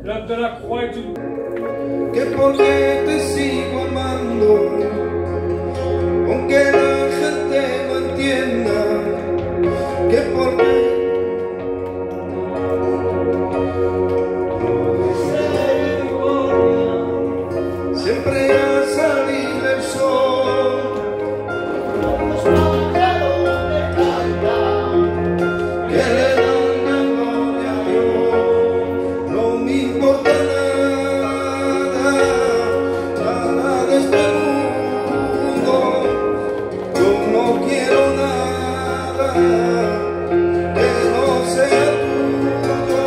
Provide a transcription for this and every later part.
de la croix et tout. Que porque te sigo amando, aunque la gente no entienda, que porque siempre ha salido el sol, los pájaros me cantan, que le dan la gloria a Dios, no me importa nada, nada de este mundo, yo no quiero nada que no sea tuyo,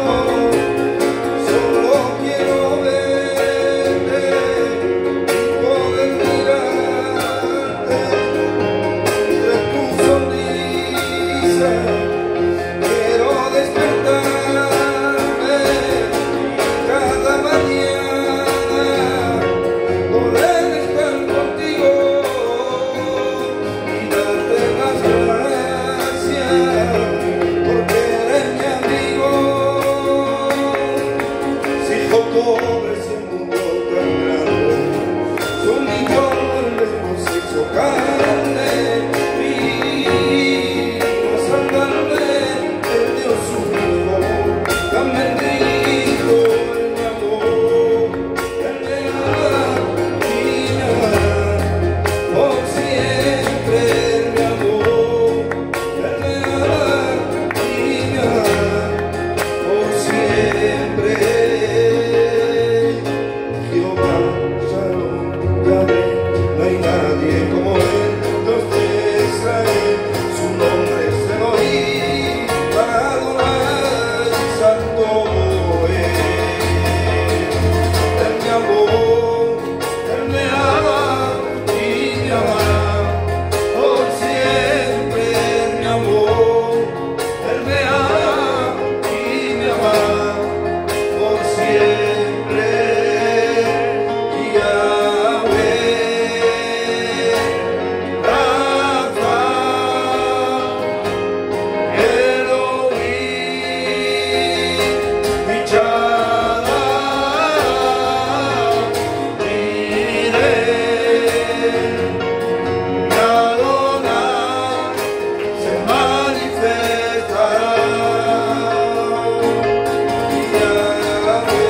solo quiero verte y poder mirarte entre tu sonrisa. Quiero despertarme cada mañana, poder estar contigo y darte las gracias, porque eres mi amigo. Si yo pobre siendo tan grande, su millones nos hizo carne y nos salvarme el Dios su hijo, tan bendito en mi amor, él me ama y me amará por siempre, mi amor, él me ama y me amará por siempre. Jehová, Shalom, Yahvé, no hay nadie como él, Dios de Israel, su nombre es Elohim, para adorar y santo él me amó, él me ama y me amará por siempre, mi amor, él me ama y me amará por siempre. Yahvé, Rafa, Elohim, Michada, Jireh, Adonai, se manifestará. Yahvé,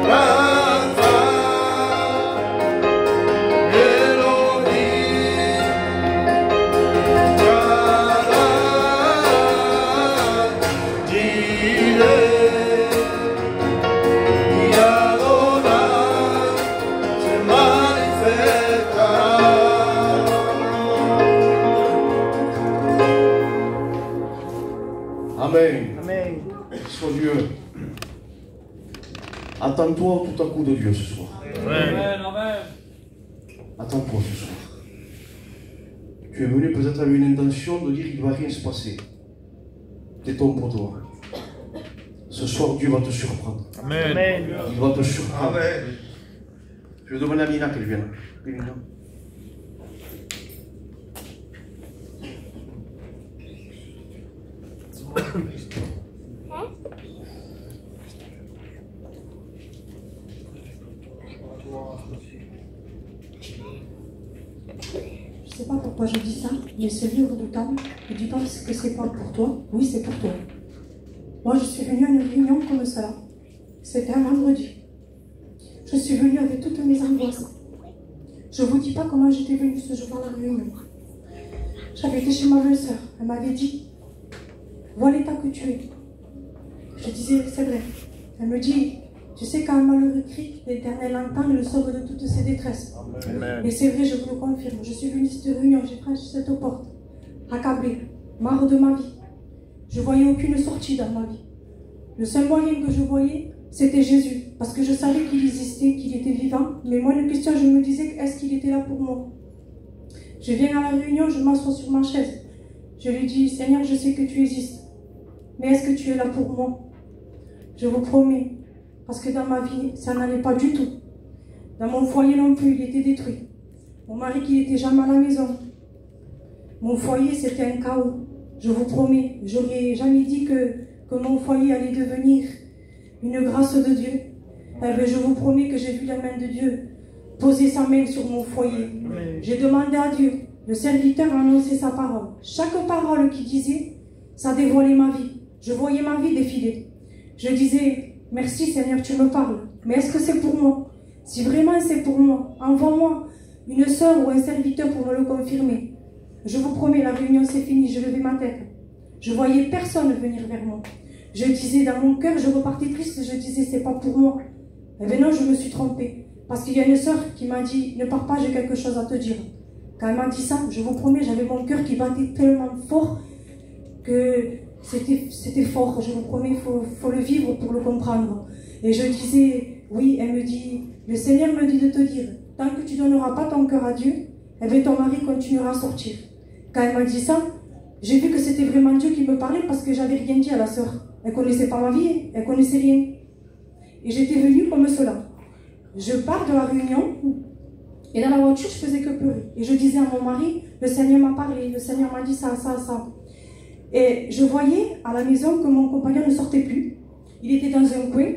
Rafa, Elohim, Shaddai, Jireh, y Adonai se manifestará. Amen. Amen. Sois Dieu. Attends-toi tout à coup de Dieu ce soir. Amen, amen. Attends-toi ce soir. Tu es venu peut-être avec une intention de dire qu'il ne va rien se passer. Tais-toi pour toi. Ce soir, Dieu va te surprendre. Amen. Il va te surprendre. Amen. Je vais demander à Mina qu'elle vienne. Mina. Je ne sais pas pourquoi je dis ça, mais ce livre de temps, ne dis pas que c'est pas pour toi. Oui, c'est pour toi. Moi, je suis venue à une réunion comme cela. C'était un vendredi. Je suis venue avec toutes mes angoisses. Je ne vous dis pas comment j'étais venue ce jour à la réunion. J'avais été chez ma belle-sœur. Elle m'avait dit, vois l'état que tu es. Je disais, c'est vrai. Elle me dit, tu sais quand un malheureux crie, l'Éternel entend et le sauve de toutes ses détresses. Amen. Et c'est vrai, je vous le confirme. Je suis venue à cette réunion, j'ai franchi cette porte, accablée, marre de ma vie. Je voyais aucune sortie dans ma vie. Le seul moyen que je voyais, c'était Jésus. Parce que je savais qu'il existait, qu'il était vivant. Mais moi, une question, je me disais, est-ce qu'il était là pour moi? Je viens à la réunion, je m'assois sur ma chaise. Je lui dis, Seigneur, je sais que tu existes. Mais est-ce que tu es là pour moi? Je vous promets. Parce que dans ma vie, ça n'allait pas du tout. Dans mon foyer non plus, il était détruit. Mon mari qui n'était jamais à la maison. Mon foyer, c'était un chaos. Je vous promets, j'aurais jamais dit que mon foyer allait devenir une grâce de Dieu. Je vous promets que j'ai vu la main de Dieu poser sa main sur mon foyer. J'ai demandé à Dieu, le serviteur a annoncé sa parole. Chaque parole qu'il disait, ça dévoilait ma vie. Je voyais ma vie défiler. Je disais, merci Seigneur, tu me parles. Mais est-ce que c'est pour moi? Si vraiment c'est pour moi, envoie-moi une sœur ou un serviteur pour me le confirmer. Je vous promets, la réunion c'est fini, je levais ma tête. Je voyais personne venir vers moi. Je disais dans mon cœur, je repartais triste, je disais, c'est pas pour moi. Et bien non, je me suis trompée. Parce qu'il y a une sœur qui m'a dit, ne pars pas, j'ai quelque chose à te dire. Quand elle m'a dit ça, je vous promets, j'avais mon cœur qui battait tellement fort que c'était fort. Je vous promets, il faut le vivre pour le comprendre. Et je disais, oui, elle me dit, le Seigneur me dit de te dire, tant que tu ne donneras pas ton cœur à Dieu, eh bien ton mari continuera à sortir. Quand elle m'a dit ça, j'ai vu que c'était vraiment Dieu qui me parlait parce que j'avais rien dit à la sœur. Elle ne connaissait pas ma vie, elle ne connaissait rien. Et j'étais venue comme cela. Je pars de la réunion et dans la voiture, je faisais que pleurer. Et je disais à mon mari, le Seigneur m'a parlé, le Seigneur m'a dit ça, ça, ça. Et je voyais à la maison que mon compagnon ne sortait plus. Il était dans un coin,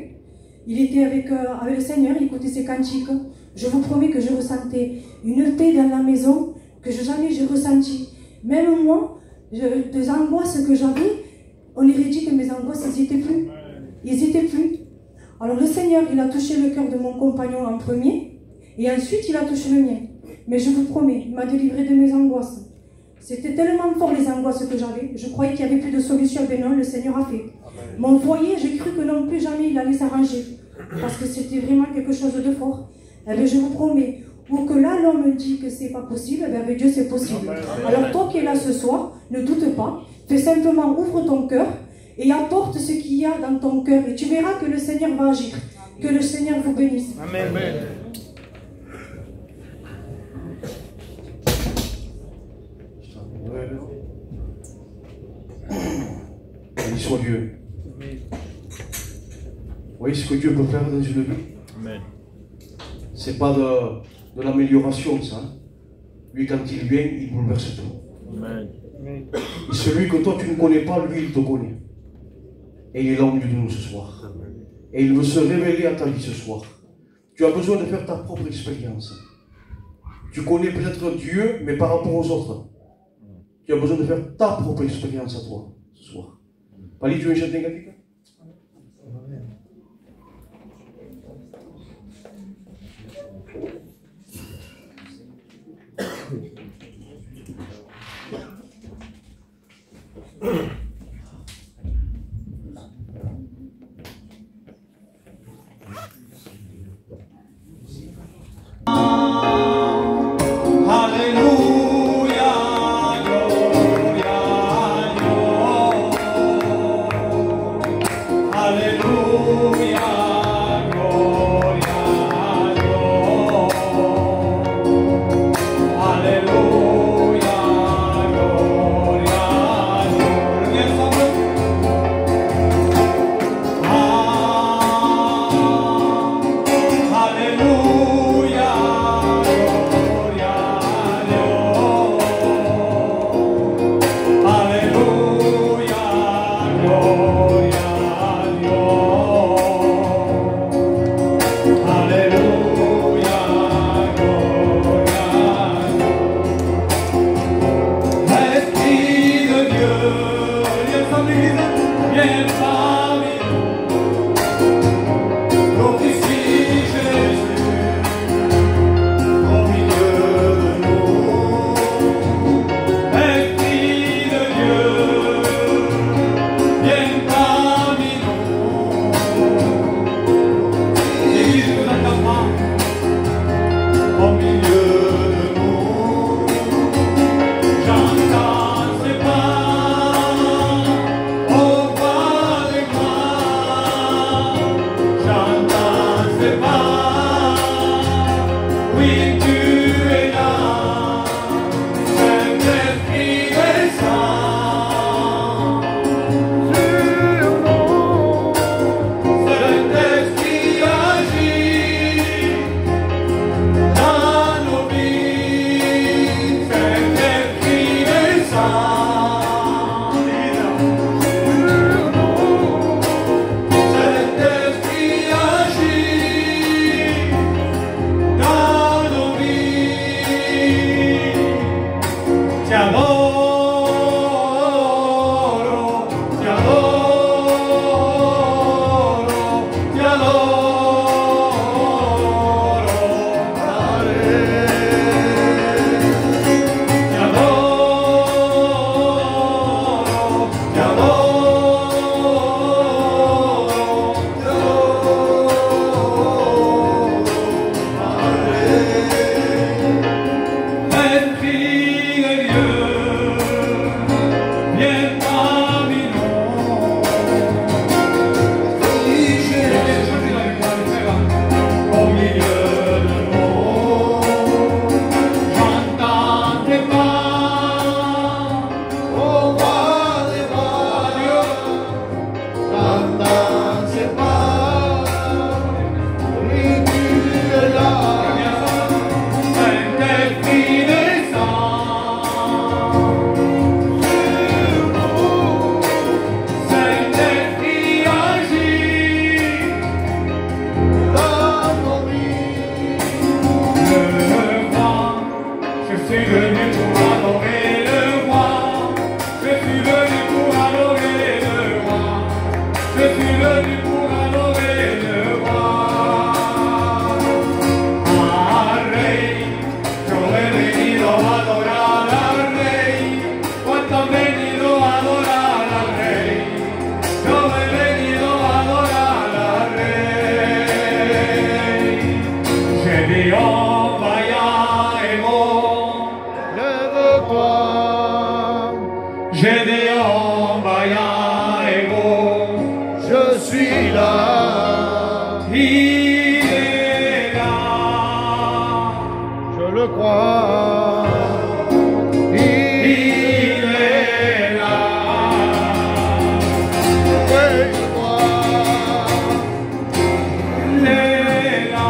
il était avec le Seigneur, il écoutait ses cantiques. Je vous promets que je ressentais une paix dans la maison que jamais j'ai ressenti. Même moi, des angoisses que j'avais, on aurait dit que mes angoisses, ils n'y étaient plus. Ils n'y étaient plus. Alors le Seigneur, il a touché le cœur de mon compagnon en premier, et ensuite il a touché le mien. Mais je vous promets, il m'a délivré de mes angoisses. C'était tellement fort les angoisses que j'avais, je croyais qu'il n'y avait plus de solution, mais non, le Seigneur a fait. Mon foyer, j'ai cru que non plus jamais il allait s'arranger, parce que c'était vraiment quelque chose de fort. Eh bien, je vous promets, ou que là l'homme dit que c'est pas possible, eh bien, avec Dieu c'est possible. Alors toi qui es là ce soir, ne doute pas, fais simplement, ouvre ton cœur, et apporte ce qu'il y a dans ton cœur. Et tu verras que le Seigneur va agir. Que le Seigneur vous bénisse. Amen. Béni soit Dieu. Vous voyez ce que Dieu peut faire dans une vie? Amen. C'est pas de l'amélioration, ça. Lui, quand il vient, il bouleverse tout. Amen. Et celui que toi tu ne connais pas, lui, il te connaît. Et il est là au milieu de nous ce soir. Et il veut se révéler à ta vie ce soir. Tu as besoin de faire ta propre expérience. Tu connais peut-être Dieu, mais par rapport aux autres. Tu as besoin de faire ta propre expérience à toi ce soir. Pali, tu veux chanter un cantique? Aleluya, gloria venu pour adorer le roi. Al Rey, yo he venido a adorar al Rey. ¿Cuánto han venido a adorar al Rey? Yo he venido a adorar al Rey. J'ai dit oh vaya ego. Lève-toi. J'ai dit oh vaya ego. Je suis là. Il est là. Je le crois. Il est là. Réveille-toi. Il est là.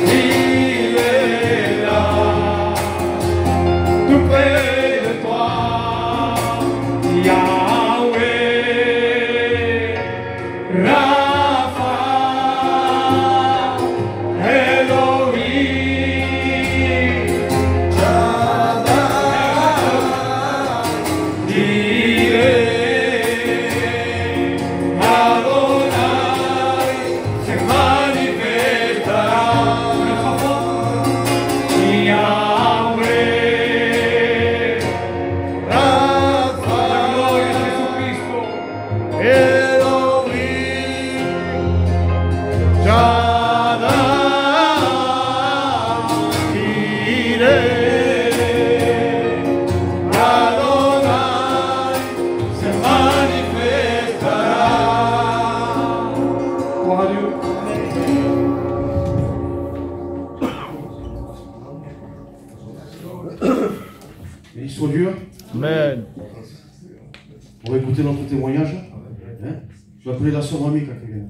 Il est là. Tout près de toi. Yahweh, Rapha, Elohim, Jireh, Adonai, se manifestará. Yahweh, Rapha, gloria a Jesucristo. Elohim, Shaddai, Jireh, Adonai, Se manifestará. Gloire à Dieu. Béni soit Dieu. Amen. On va écouter notre témoignage. Hein? Je vais appeler la sœur Mamie quand elle vient.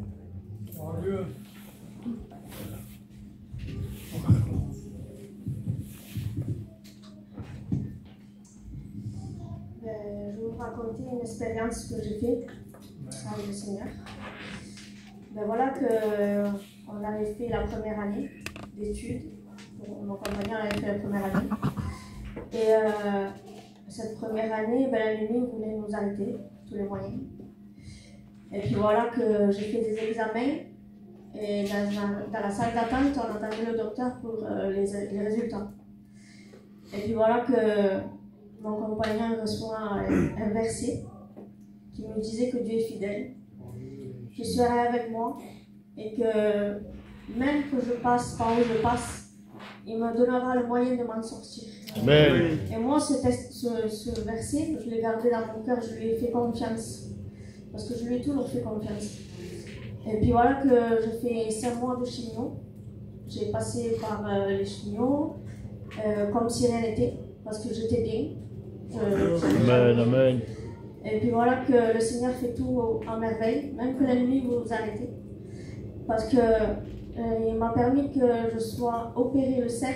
Gloire à Dieu. Je vais vous raconter une expérience que j'ai faite avec le Seigneur. Voilà qu'on avait fait la première année d'études. Mon compagnon avait fait la première année. Et cette première année, l'ennemi voulait nous arrêter, tous les moyens. Et puis voilà que j'ai fait des examens. Et dans la salle d'attente, on attendait le docteur pour les résultats. Et puis voilà que mon compagnon reçoit un verset qui me disait que Dieu est fidèle, qu'il serait avec moi et que même que je passe par où je passe, il me donnera le moyen de m'en sortir. Amen. Et moi, ce verset, je l'ai gardé dans mon cœur, je lui ai fait confiance. Parce que je lui ai toujours fait confiance. Et puis voilà que je fais 5 mois de chimio. J'ai passé par les chimios comme si rien n'était, parce que j'étais bien. Amen. Amen. Et puis voilà que le Seigneur fait tout en merveille, même que l'ennemi vous arrêtez. Parce que il m'a permis que je sois opérée le 7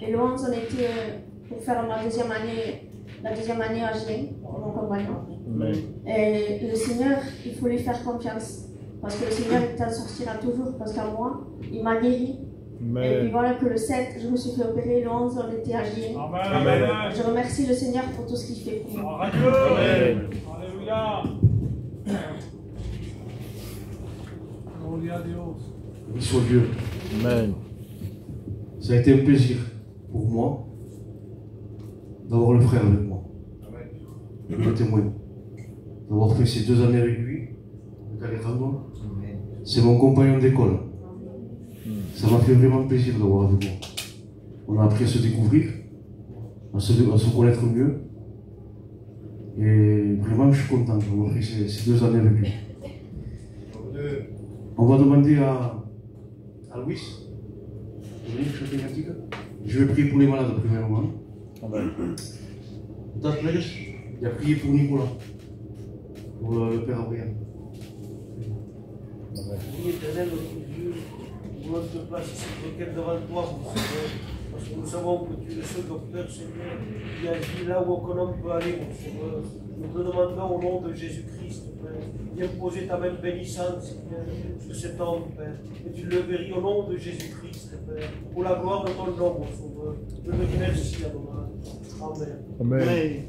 et le 11 on était pour faire la deuxième année à Gien pour mon compagnon. Amen. Et le Seigneur, il faut lui faire confiance. Parce que le Seigneur il t'en sortira toujours. Parce qu'à moi, il m'a guéri. Amen. Et puis voilà que le 7, je me suis fait opérer. Le 11, on était à Gien. Amen. Je remercie le Seigneur pour tout ce qu'il fait pour moi. Gloire à Dieu. Amen. Alléluia. Gloria a Dios. Béni soit Dieu. Amen. Ça a été un plaisir pour moi d'avoir le frère avec moi. Je le témoigne. D'avoir fait ces 2 années avec lui, avec Alejandro. C'est mon compagnon d'école. Ça m'a fait vraiment plaisir d'avoir avec moi. On a appris à se découvrir, à se connaître mieux. Et vraiment, je suis content d'avoir fait ces 2 années avec lui. On va demander à Louis de venir chanter une cantique. Je vais prier pour les malades premièrement. Il a prié pour Nicolas, pour le Père Abraham. Oui, éternel, notre Dieu, nous notre place ici, requête devant toi, mon Seigneur, parce que nous savons que tu es le seul docteur, Seigneur, qui agit là où aucun homme peut aller, mon Seigneur. Nous te demandons au nom de Jésus-Christ, Père, viens poser ta main bénissante, Seigneur, sur cet homme, Père, et tu le guéris au nom de Jésus-Christ, Père, pour la gloire de ton nom, mon Sauveur. Je te dis merci, Adonai. Amen. Amen. Amen.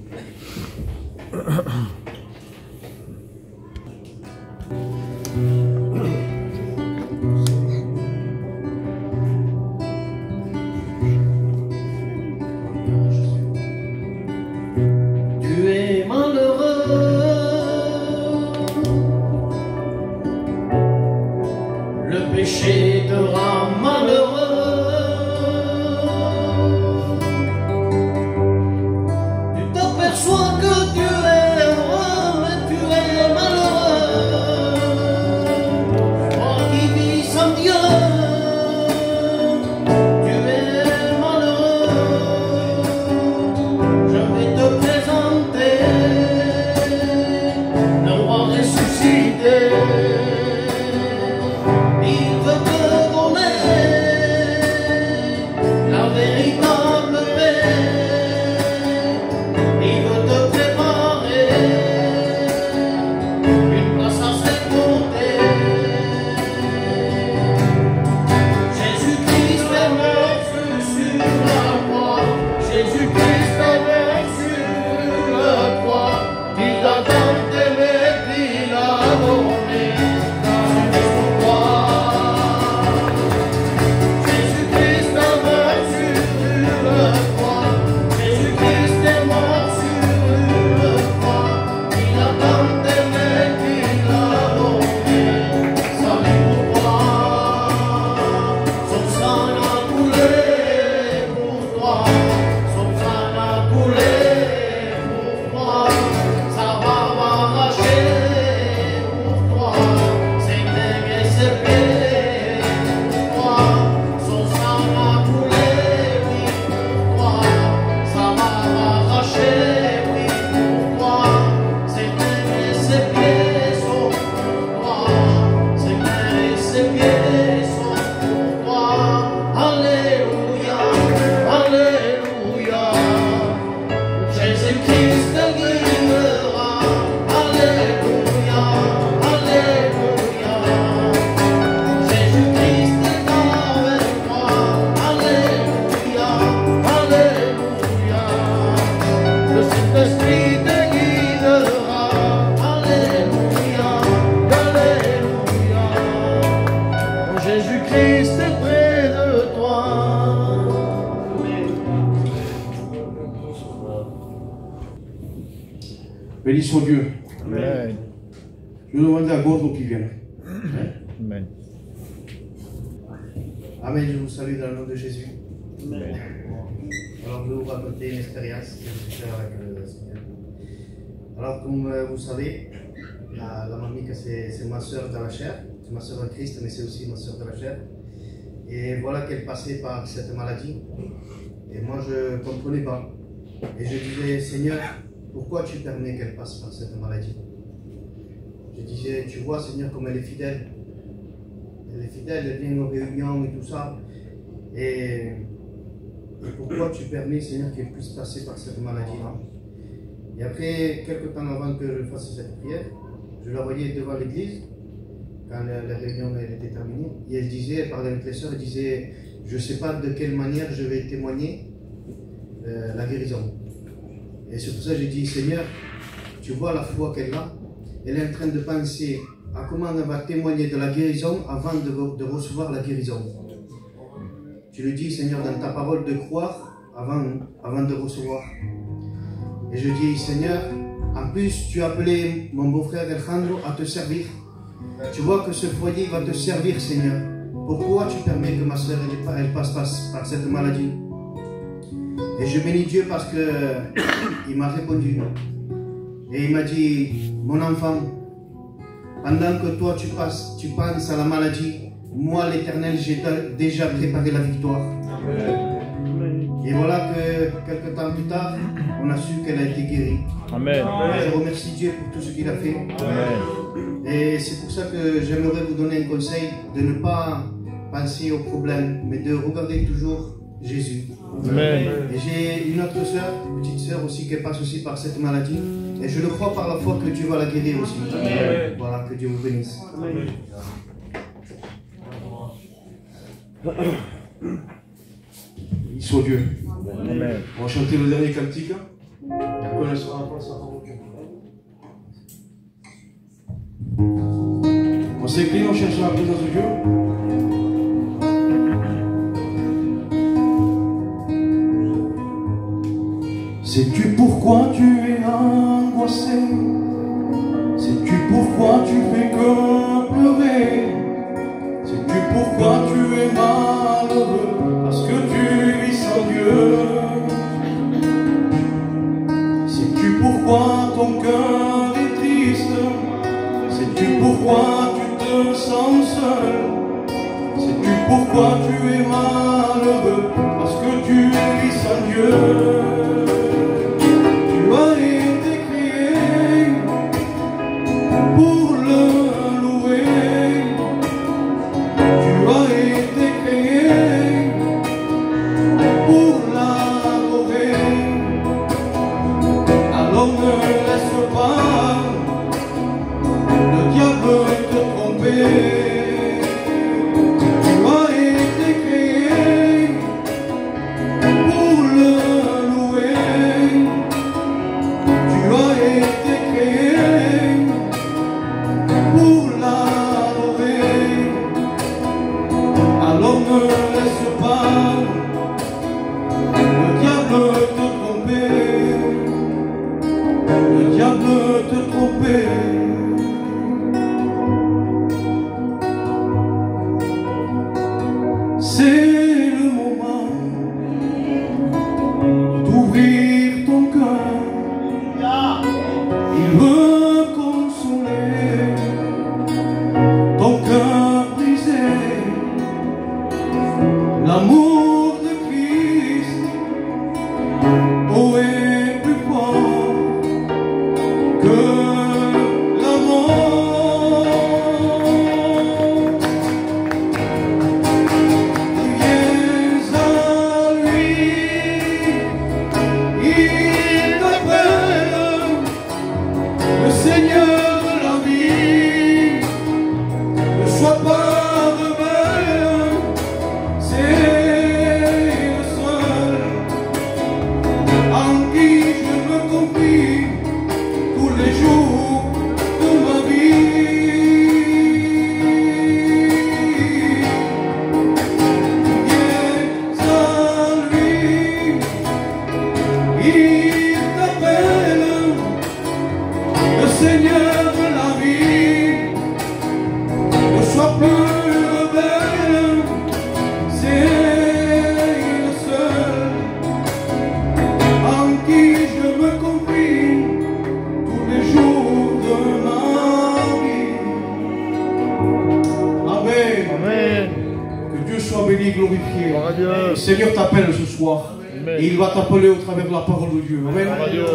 Béni soit Dieu. Amen. Je vais demander à Gordo qui vienne. Amen. Amen, je vous salue dans le nom de Jésus. Amen. Alors, je vais vous raconter une expérience que j'ai faite avec le Seigneur. Alors, comme vous savez, la mamie, c'est ma soeur dans la chair. C'est ma soeur en Christ, mais c'est aussi ma soeur dans la chair. Et voilà qu'elle passait par cette maladie. Et moi, je ne comprenais pas. Et je disais, Seigneur, pourquoi tu permets qu'elle passe par cette maladie? Je disais, tu vois, Seigneur, comme elle est fidèle. Elle est fidèle, elle vient aux réunions et tout ça. Et pourquoi tu permets, Seigneur, qu'elle puisse passer par cette maladie-là? Et après, quelques temps avant que je fasse cette prière, je la voyais devant l'église, quand la réunion elle était terminée, et elle disait, elle parlait avec les sœurs, elle disait, je ne sais pas de quelle manière je vais témoigner la guérison. Et c'est pour ça que j'ai dit, Seigneur, tu vois la foi qu'elle a, elle est en train de penser à comment elle va témoigner de la guérison avant de recevoir la guérison. Tu lui dis, Seigneur, dans ta parole, de croire avant de recevoir. Et je dis, Seigneur, en plus, tu as appelé mon beau-frère Alejandro à te servir. Tu vois que ce foyer va te servir, Seigneur. Pourquoi tu permets que ma soeur elle passe par cette maladie? Et je bénis Dieu parce qu'il m'a répondu. Et il m'a dit, mon enfant, pendant que toi tu penses à la maladie, moi l'Éternel, j'ai déjà préparé la victoire. Et voilà que quelques temps plus tard, on a su qu'elle a été guérie. Amen. Et je remercie Dieu pour tout ce qu'il a fait. Amen. Et c'est pour ça que j'aimerais vous donner un conseil de ne pas penser aux problèmes, mais de regarder toujours Jésus. Amen. Et j'ai une autre soeur, une petite soeur aussi, qui passe aussi par cette maladie. Et je le crois par la foi que Dieu va la guérir aussi. Amen. Voilà, que Dieu vous bénisse. Amen. Béni soit Dieu. Amen. On va chanter le dernier cantique. Et après, on laissera la place à parole de Dieu. On s'incline, on cherche la présence de Dieu. Sais-tu pourquoi tu es angoissé? Sais-tu pourquoi tu fais que pleurer? Sais-tu pourquoi tu es malheureux? Parce que tu vis sans Dieu. Sais-tu pourquoi ton cœur est triste? Sais-tu pourquoi tu te sens seul? Sais-tu pourquoi tu es malheureux? Parce que tu vis sans Dieu. Tous les jours. sois béni et glorifié. Gloire à Dieu. Le Seigneur t'appelle ce soir. Amen. Et il va t'appeler au travers de la parole de Dieu. Amen. Gloire à Dieu.